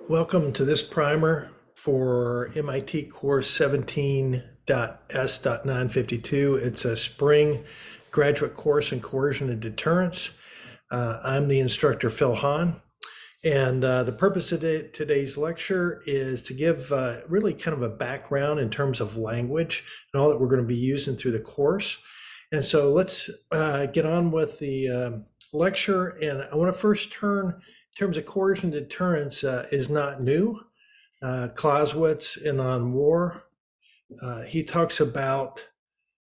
Welcome to this primer for MIT Course 17.S.952. It's a spring graduate course in Coercion and Deterrence. I'm the instructor, Phil Haun, and the purpose of today's lecture is to give really kind of a background in terms of language and all that we're going to be using through the course. And so let's get on with the lecture. And I want to first turn, in terms of coercion deterrence, is not new. Clausewitz in On War, he talks about,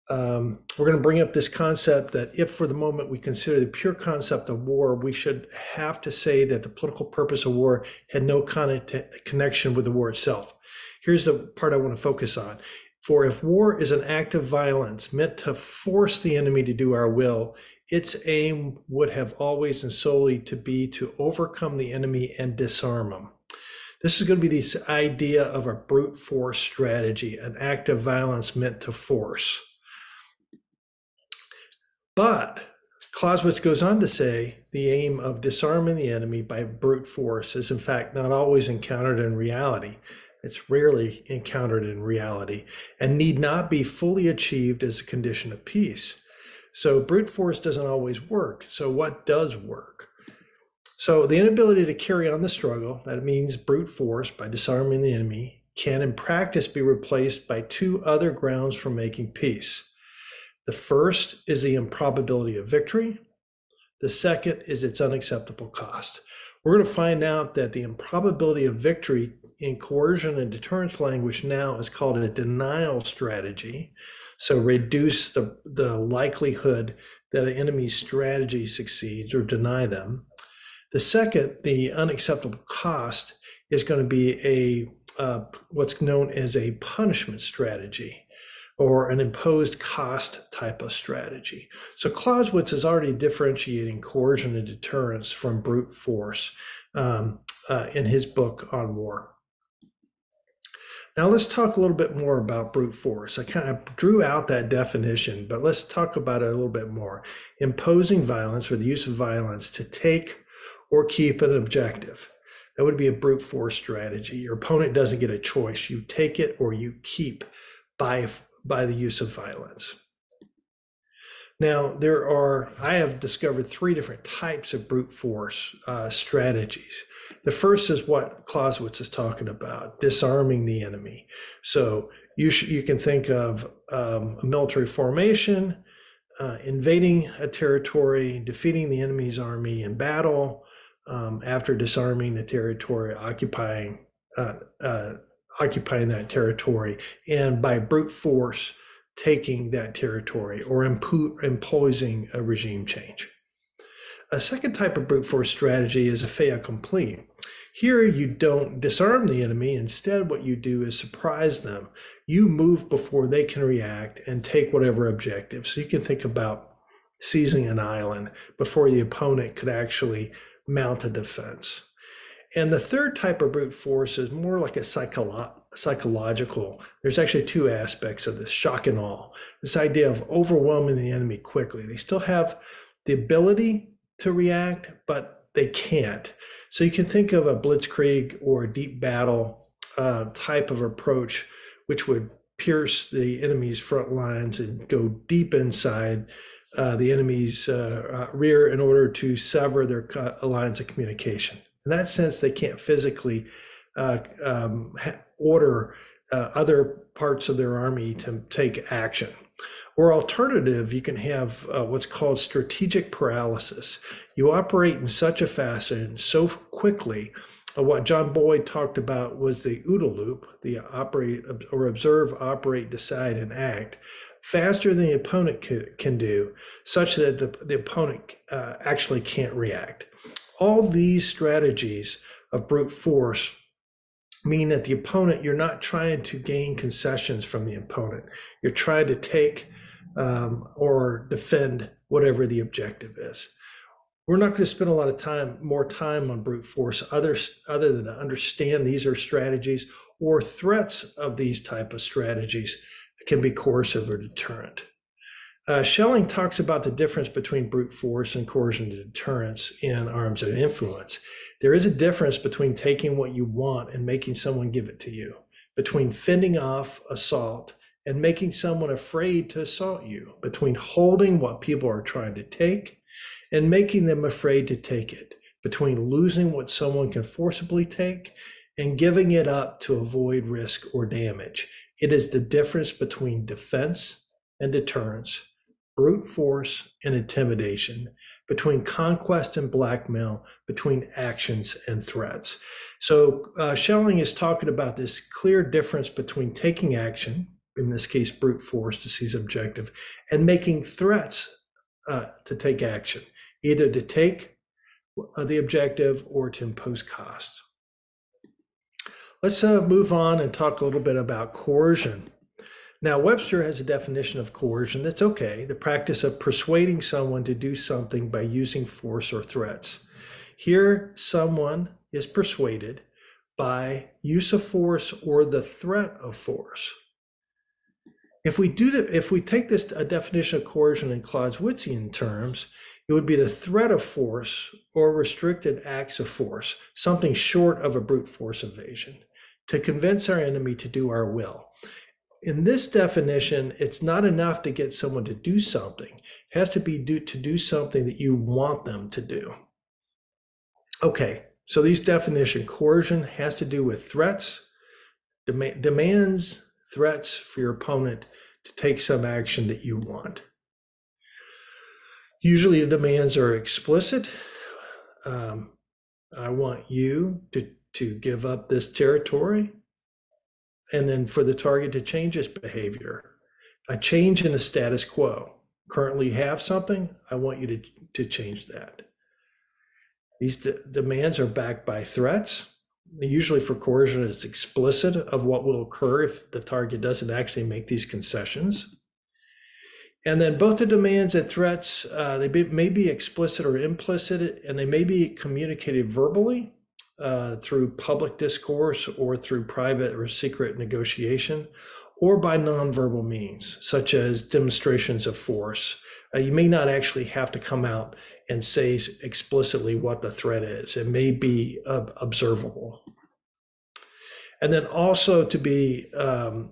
we're going to bring up this concept that if for the moment we consider the pure concept of war, we should have to say that the political purpose of war had no connection with the war itself. Here's the part I want to focus on. For if war is an act of violence meant to force the enemy to do our will, its aim would have always and solely to be to overcome the enemy and disarm him. This is going to be this idea of a brute force strategy, an act of violence meant to force. But Clausewitz goes on to say the aim of disarming the enemy by brute force is in fact not always encountered in reality. It's rarely encountered in reality and need not be fully achieved as a condition of peace. So brute force doesn't always work. So what does work? So the inability to carry on the struggle, that means brute force by disarming the enemy, can in practice be replaced by two other grounds for making peace. The first is the improbability of victory. The second is its unacceptable cost. We're going to find out that the improbability of victory in coercion and deterrence language now is called a denial strategy. So reduce the likelihood that an enemy's strategy succeeds or deny them. The second, the unacceptable cost, is going to be what's known as a punishment strategy or an imposed cost type of strategy. So Clausewitz is already differentiating coercion and deterrence from brute force in his book on war. Now let's talk a little bit more about brute force. I kind of drew out that definition, but let's talk about it a little bit more. Imposing violence or the use of violence to take or keep an objective. That would be a brute force strategy. Your opponent doesn't get a choice. You take it or you keep by the use of violence. Now, I have discovered three different types of brute force strategies. The first is what Clausewitz is talking about, disarming the enemy. So you can think of a military formation, invading a territory, defeating the enemy's army in battle, after disarming the territory, occupying that territory, and by brute force taking that territory or imposing a regime change. A second type of brute force strategy is a fait accompli. Here you don't disarm the enemy. Instead, what you do is surprise them. You move before they can react and take whatever objective. So you can think about seizing an island before the opponent could actually mount a defense. And the third type of brute force is more like a psychological. There's actually two aspects of this, shock and awe. This idea of overwhelming the enemy quickly. They still have the ability to react, but they can't. So you can think of a blitzkrieg or a deep battle type of approach, which would pierce the enemy's front lines and go deep inside the enemy's rear in order to sever their lines of communication. In that sense, they can't physically order other parts of their army to take action. Or alternative, you can have what's called strategic paralysis. You operate in such a fashion so quickly. What John Boyd talked about was the OODA loop, the operate or observe, operate, decide, and act, faster than the opponent can do, such that the opponent actually can't react. All these strategies of brute force mean that the opponent, you're not trying to gain concessions from the opponent. You're trying to take or defend whatever the objective is. We're not going to spend a lot of more time on brute force other than to understand these are strategies or threats of these type of strategies that can be coercive or deterrent. Schelling talks about the difference between brute force and coercion deterrence in Arms of Influence. There is a difference between taking what you want and making someone give it to you, between fending off assault and making someone afraid to assault you, between holding what people are trying to take and making them afraid to take it, between losing what someone can forcibly take and giving it up to avoid risk or damage. It is the difference between defense and deterrence, brute force and intimidation, between conquest and blackmail, between actions and threats. So Schelling is talking about this clear difference between taking action, in this case, brute force to seize objective, and making threats to take action, either to take the objective or to impose cost. Let's move on and talk a little bit about coercion. Now, Webster has a definition of coercion that's okay, the practice of persuading someone to do something by using force or threats. Here, someone is persuaded by use of force or the threat of force. If we take this a definition of coercion in Clausewitzian terms, it would be the threat of force or restricted acts of force, something short of a brute force invasion, to convince our enemy to do our will. In this definition, it's not enough to get someone to do something. It has to be to do something that you want them to do. Okay, so these definitions, coercion has to do with threats, demands, threats for your opponent to take some action that you want. Usually the demands are explicit. I want you to give up this territory, and then for the target to change its behavior. A change in the status quo. Currently you have something, I want you to change that. These demands are backed by threats. Usually for coercion, it's explicit of what will occur if the target doesn't actually make these concessions. And then both the demands and threats, they may be explicit or implicit, and they may be communicated verbally through public discourse or through private or secret negotiation, or by nonverbal means, such as demonstrations of force. You may not actually have to come out and say explicitly what the threat is. It may be observable. And then also to be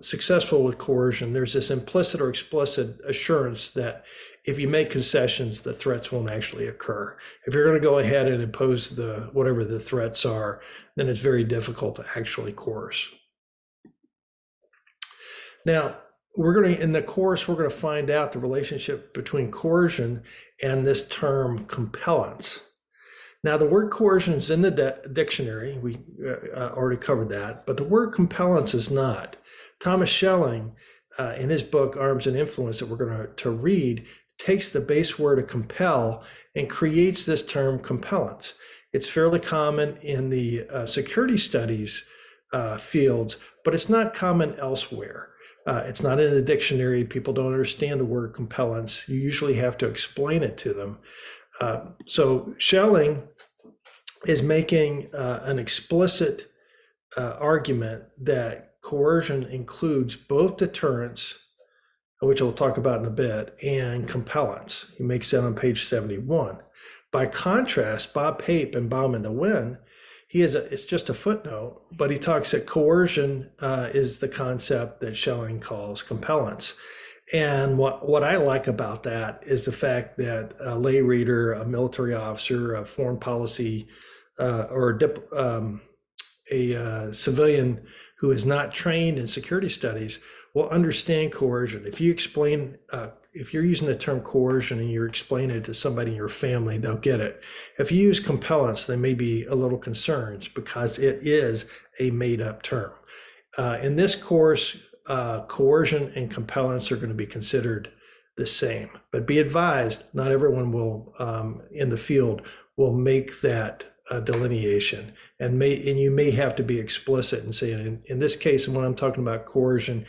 successful with coercion, there's this implicit or explicit assurance that if you make concessions, the threats won't actually occur. If you're going to go ahead and impose whatever the threats are, then it's very difficult to actually coerce. Now, in the course, we're going to find out the relationship between coercion and this term compellence. Now, the word coercion is in the dictionary. We already covered that, but the word compellence is not. Thomas Schelling, in his book, Arms and Influence, that we're going to read, takes the base word of compel and creates this term compellence. It's fairly common in the security studies fields, but it's not common elsewhere. It's not in the dictionary. People don't understand the word compellence. You usually have to explain it to them. So Schelling is making an explicit argument that coercion includes both deterrence, which we'll talk about in a bit, and compellence. He makes that on page 71. By contrast, Bob Pape and Bauman to Win, it's just a footnote, but he talks that coercion is the concept that Schelling calls compellence. And what I like about that is the fact that a lay reader, a military officer, a foreign policy, or a civilian who is not trained in security studies will understand coercion. If you explain, if you're using the term coercion and you're explaining it to somebody in your family, they'll get it. If you use compellence, they may be a little concerned because it is a made-up term. In this course, coercion and compellence are going to be considered the same. But be advised, not everyone will, in the field, will make that delineation, and you may have to be explicit and say, in this case, and when I'm talking about coercion,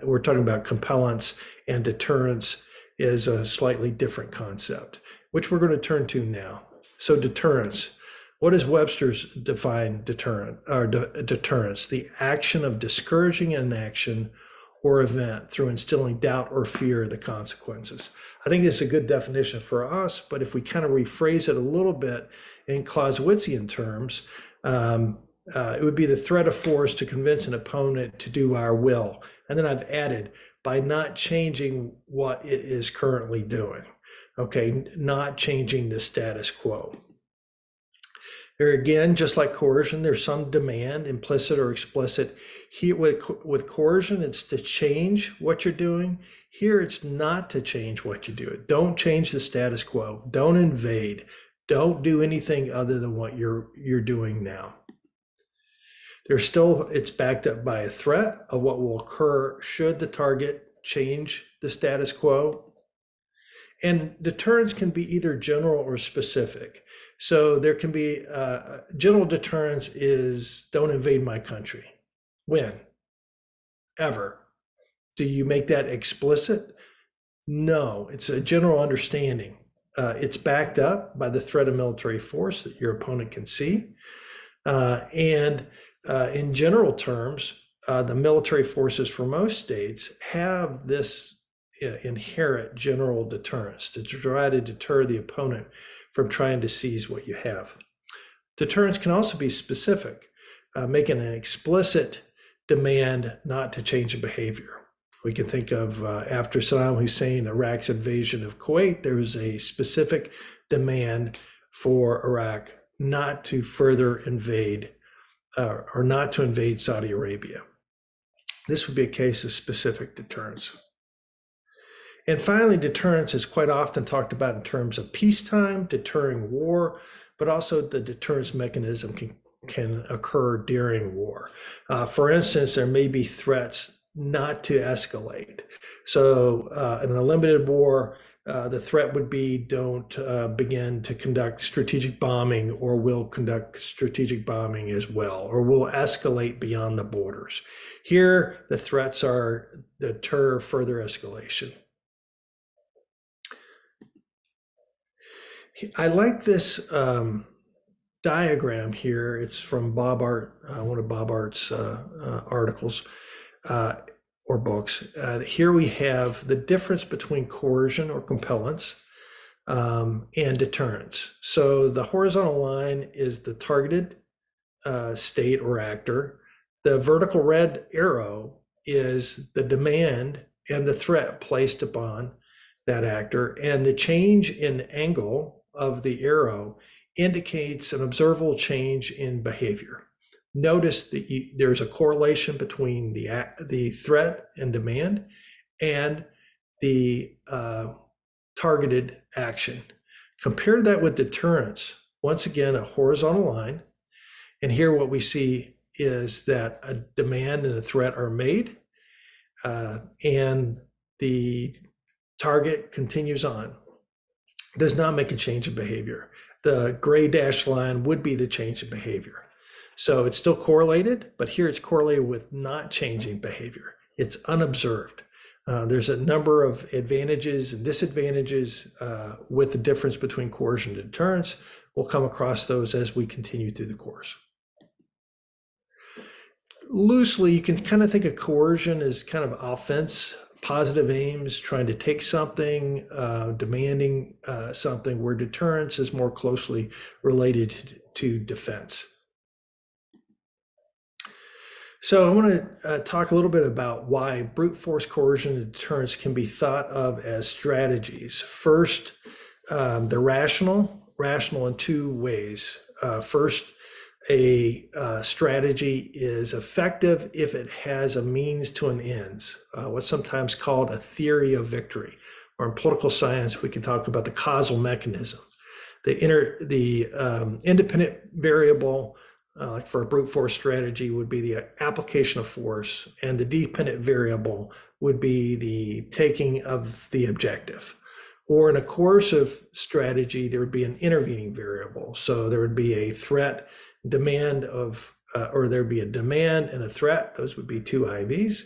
we're talking about compellence, and deterrence is a slightly different concept, which we're going to turn to now. So deterrence. What does Webster's define deterrence? The action of discouraging an action or event through instilling doubt or fear of the consequences. I think it's a good definition for us, but if we kind of rephrase it a little bit In Clausewitzian terms, it would be the threat of force to convince an opponent to do our will. And then I've added, by not changing what it is currently doing. Okay, not changing the status quo. There again, just like coercion, there's some demand, implicit or explicit. Here with coercion, it's to change what you're doing. Here, it's not to change what you do. Don't change the status quo. Don't invade. Don't do anything other than what you're doing now. There's still, it's backed up by a threat of what will occur should the target change the status quo. And deterrence can be either general or specific. So there can be general deterrence is don't invade my country. When? Ever. Do you make that explicit? No, it's a general understanding. It's backed up by the threat of military force that your opponent can see. And in general terms, the military forces for most states have this inherent general deterrence to try to deter the opponent from trying to seize what you have. Deterrence can also be specific, making an explicit demand not to change a behavior. We can think of after Saddam Hussein, Iraq's invasion of Kuwait, there was a specific demand for Iraq not to further invade or not to invade Saudi Arabia. This would be a case of specific deterrence. And finally, deterrence is quite often talked about in terms of peacetime, deterring war, but also the deterrence mechanism can occur during war. For instance, there may be threats not to escalate. So in a limited war, the threat would be don't begin to conduct strategic bombing, or will conduct strategic bombing as well, or will escalate beyond the borders. Here, the threats are deter further escalation. I like this diagram here. It's from Bob Art, one of Bob Art's articles or books. Here we have the difference between coercion or compellence and deterrence. So the horizontal line is the targeted state or actor. The vertical red arrow is the demand and the threat placed upon that actor, and the change in angle of the arrow indicates an observable change in behavior. Notice that there's a correlation between the threat and demand and the targeted action. Compare that with deterrence. Once again, a horizontal line. And here what we see is that a demand and a threat are made, and the target continues on. Does not make a change in behavior. The gray dashed line would be the change in behavior. So it's still correlated, but here it's correlated with not changing behavior. It's unobserved. There's a number of advantages and disadvantages with the difference between coercion and deterrence. We'll come across those as we continue through the course. Loosely, you can kind of think of coercion as kind of offense, positive aims, trying to take something, demanding something, where deterrence is more closely related to defense. So I want to talk a little bit about why brute force coercion and deterrence can be thought of as strategies. First, they're rational in two ways. First, a strategy is effective if it has a means to an end, what's sometimes called a theory of victory. Or in political science, we can talk about the causal mechanism. The independent variable, like for a brute force strategy, would be the application of force, and the dependent variable would be the taking of the objective. Or in a coercive strategy, there would be an intervening variable. So there would be a threat, demand of, or there'd be a demand and a threat. Those would be two IVs.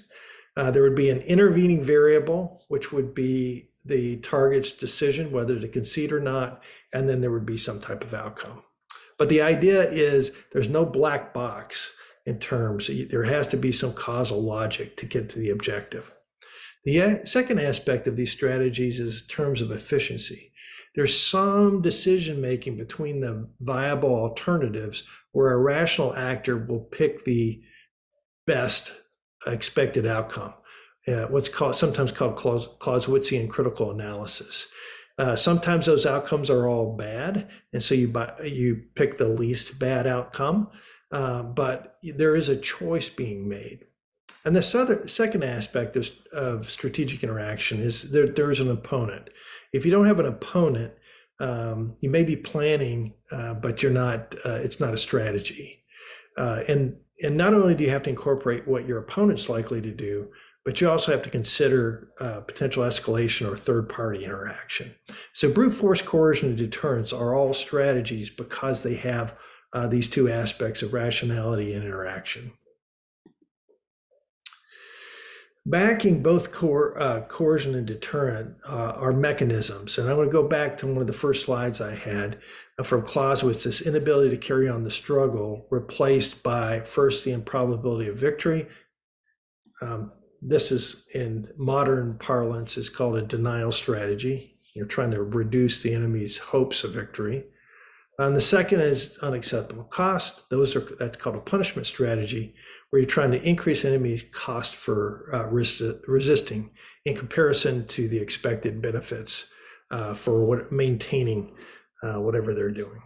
There would be an intervening variable, which would be the target's decision whether to concede or not, and then there would be some type of outcome. But the idea is there's no black box in terms. There has to be some causal logic to get to the objective. The second aspect of these strategies is terms of efficiency. there's some decision making between the viable alternatives where a rational actor will pick the best expected outcome. What's sometimes called Clausewitzian critical analysis. Sometimes those outcomes are all bad, and so you pick the least bad outcome, but there is a choice being made. And the second aspect of strategic interaction is there's an opponent. If you don't have an opponent, you may be planning, but you're not. It's not a strategy. And not only do you have to incorporate what your opponent's likely to do, but you also have to consider potential escalation or third-party interaction. So brute force, coercion, and deterrence are all strategies because they have these two aspects of rationality and interaction. Backing both coercion and deterrent are mechanisms. And I want to go back to one of the first slides I had from Clausewitz, this inability to carry on the struggle replaced by first the improbability of victory. This is, in modern parlance, is called a denial strategy. You're trying to reduce the enemy's hopes of victory. And the second is unacceptable cost. That's called a punishment strategy, where you're trying to increase enemy cost for resisting in comparison to the expected benefits for maintaining whatever they're doing.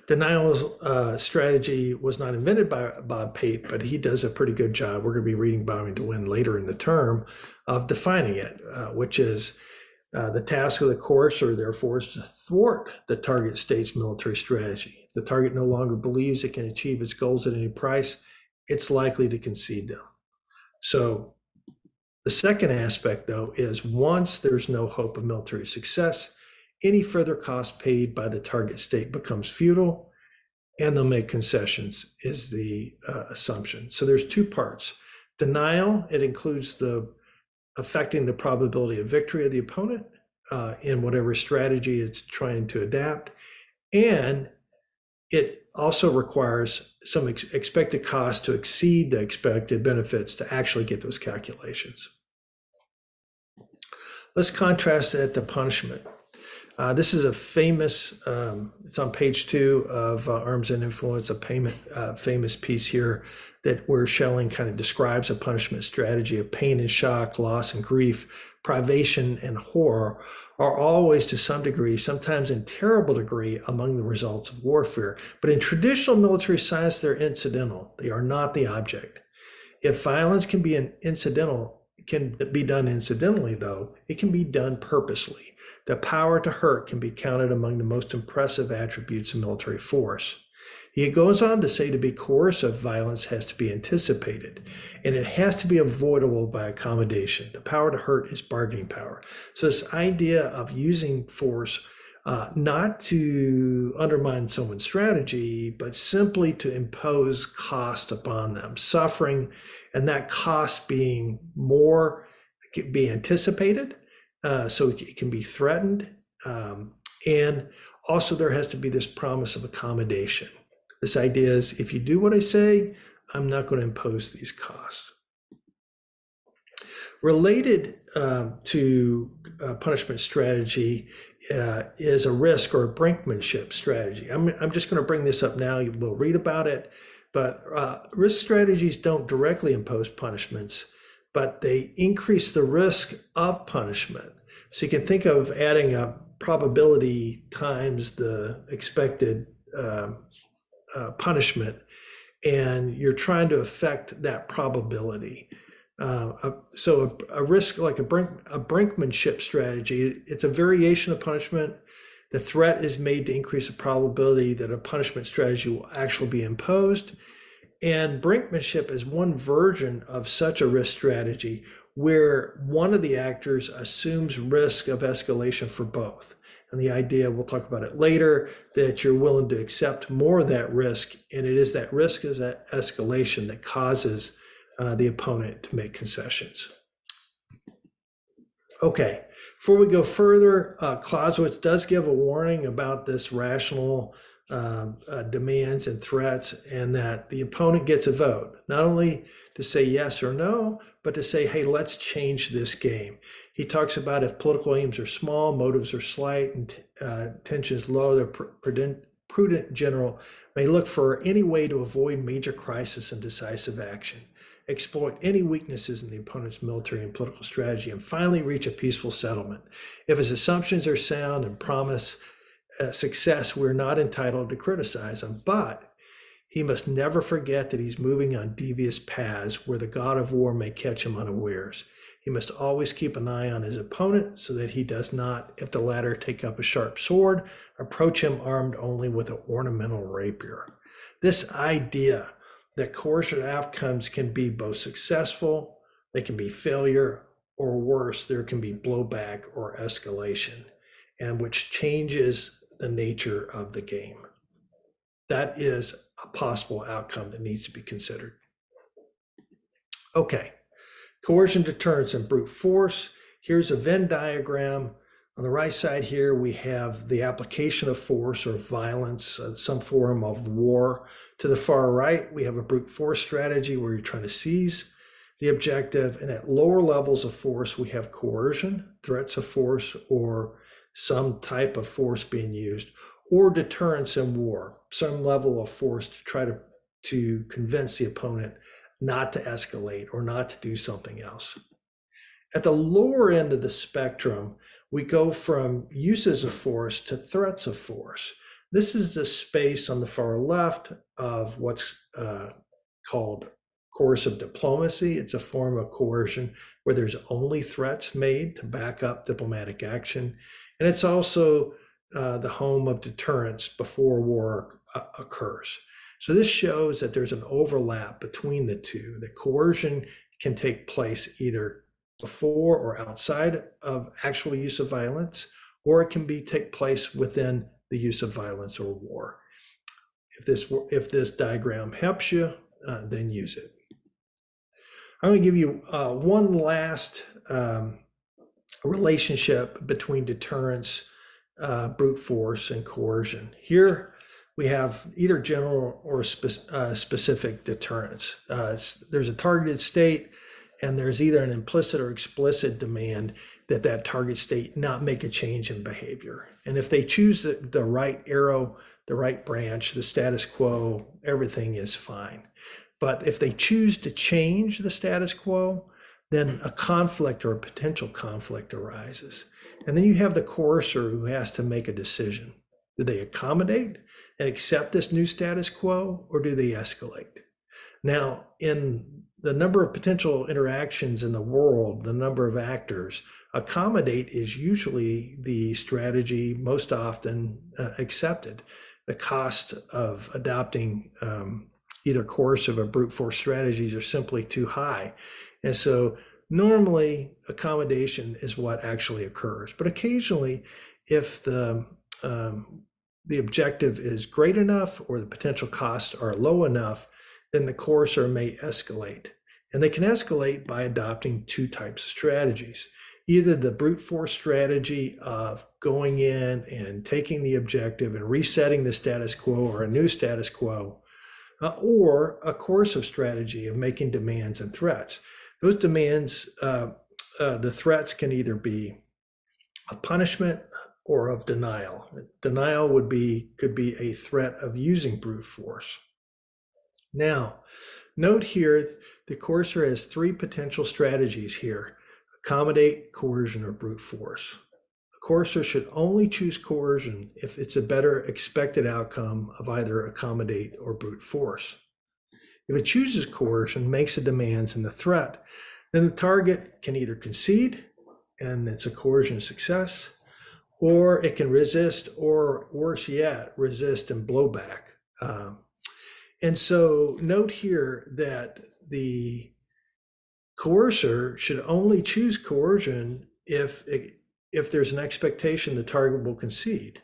Denial strategy was not invented by Bob Pate, but he does a pretty good job. We're going to be reading Bombing to Win later in the term of defining it, which is the task of the coercer, therefore, is to thwart the target state's military strategy. If the target no longer believes it can achieve its goals at any price, it's likely to concede them. So the second aspect, though, is once there's no hope of military success, any further cost paid by the target state becomes futile, and they'll make concessions, is the assumption. So there's two parts. Denial, it includes affecting the probability of victory of the opponent in whatever strategy it's trying to adapt. And it also requires some expected cost to exceed the expected benefits to actually get those calculations. Let's contrast that to punishment. This is a famous, it's on page 2 of Arms and Influence, a famous piece here where Schelling kind of describes a punishment strategy of pain and shock, loss and grief, privation and horror are always to some degree, sometimes in terrible degree, among the results of warfare. But in traditional military science, they're incidental. They are not the object. If violence can be done incidentally, though, it can be done purposely. The power to hurt can be counted among the most impressive attributes of military force. He goes on to say to be coercive, violence has to be anticipated, and it has to be avoidable by accommodation. The power to hurt is bargaining power. So this idea of using force not to undermine someone's strategy, but simply to impose cost upon them, suffering, and that cost being more, be anticipated, so it can be threatened. And also there has to be this promise of accommodation. This idea is, if you do what I say, I'm not going to impose these costs. Related to punishment strategy is a risk or a brinkmanship strategy. I'm just going to bring this up now. We'll read about it. But risk strategies don't directly impose punishments, but they increase the risk of punishment. So you can think of adding a probability times the expected punishment, and you're trying to affect that probability. So a risk like a brinkmanship strategy, it's a variation of punishment. The threat is made to increase the probability that a punishment strategy will actually be imposed. And brinkmanship is one version of such a risk strategy where one of the actors assumes risk of escalation for both. And the idea, we'll talk about it later, that you're willing to accept more of that risk, and it is that risk of that escalation that causes the opponent to make concessions. Okay, before we go further, Clausewitz does give a warning about this rational demands and threats, and that the opponent gets a vote, not only to say yes or no, but to say, hey, let's change this game. He talks about if political aims are small, motives are slight, and tensions low, the prudent general may look for any way to avoid major crisis and decisive action, exploit any weaknesses in the opponent's military and political strategy, and finally reach a peaceful settlement. If his assumptions are sound and promise success, we're not entitled to criticize him, but he must never forget that he's moving on devious paths where the god of war may catch him unawares. He must always keep an eye on his opponent so that he does not, if the latter take up a sharp sword, approach him armed only with an ornamental rapier. This idea that coercive outcomes can be both successful, they can be failure, or worse, there can be blowback or escalation, and which changes the nature of the game. That is a possible outcome that needs to be considered. Okay, coercion, deterrence, and brute force. Here's a Venn diagram. On the right side here, we have the application of force or violence, some form of war. To the far right, we have a brute force strategy where you're trying to seize the objective. And at lower levels of force, we have coercion, threats of force, or some type of force being used, or deterrence in war, some level of force to try to convince the opponent not to escalate or not to do something else. At the lower end of the spectrum, we go from uses of force to threats of force. This is the space on the far left of what's called coercive diplomacy. It's a form of coercion where there's only threats made to back up diplomatic action. And it's also the home of deterrence before war occurs. So this shows that there's an overlap between the two. The coercion can take place either before or outside of actual use of violence, or it can take place within the use of violence or war. If this diagram helps you, then use it. I'm going to give you one last relationship between deterrence, brute force, and coercion. Here we have either general or specific deterrence. There's a targeted state, and there's either an implicit or explicit demand that that target state not make a change in behavior. And if they choose the right arrow, the right branch, the status quo, everything is fine. But if they choose to change the status quo, then a conflict or a potential conflict arises. And then you have the coercer who has to make a decision. Do they accommodate and accept this new status quo, or do they escalate? Now, in the number of potential interactions in the world, the number of actors, accommodate is usually the strategy most often accepted. The cost of adopting either coercive or brute force strategies are simply too high. And so normally accommodation is what actually occurs. But occasionally, if the objective is great enough or the potential costs are low enough, then the coercer may escalate. And they can escalate by adopting two types of strategies. Either the brute force strategy of going in and taking the objective and resetting the status quo or a new status quo, or a coercive strategy of making demands and threats. Those demands, the threats can either be of punishment or of denial. Denial could be a threat of using brute force. Now, note here, the coercer has three potential strategies here: accommodate, coercion, or brute force. The coercer should only choose coercion if it's a better expected outcome of either accommodate or brute force. If it chooses coercion, makes the demands and the threat, then the target can either concede, and it's a coercion success, or it can resist, or worse yet, resist and blow back. And so note here that the coercer should only choose coercion if there's an expectation the target will concede.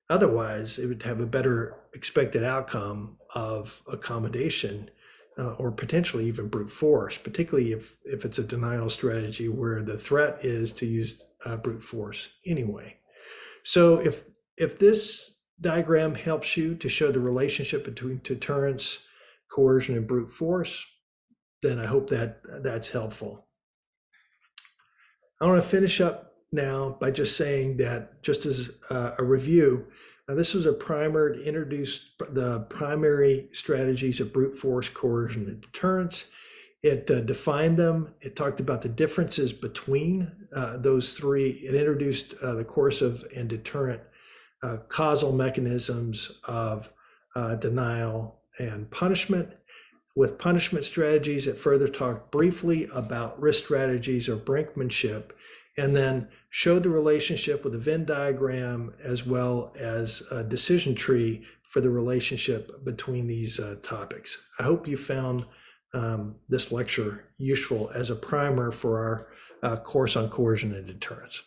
Otherwise, it would have a better expected outcome of accommodation or potentially even brute force, particularly if it's a denial strategy where the threat is to use brute force anyway. So if this diagram helps you to show the relationship between deterrence, coercion, and brute force, then I hope that that's helpful. I want to finish up now by just saying that, just as a review, this was a primer to introduce the primary strategies of brute force, coercion, and deterrence. It defined them. It talked about the differences between those three. It introduced the coercive and deterrent causal mechanisms of denial and punishment. With punishment strategies, it further talked briefly about risk strategies or brinkmanship, and then showed the relationship with a Venn diagram as well as a decision tree for the relationship between these topics. I hope you found this lecture useful as a primer for our course on coercion and deterrence.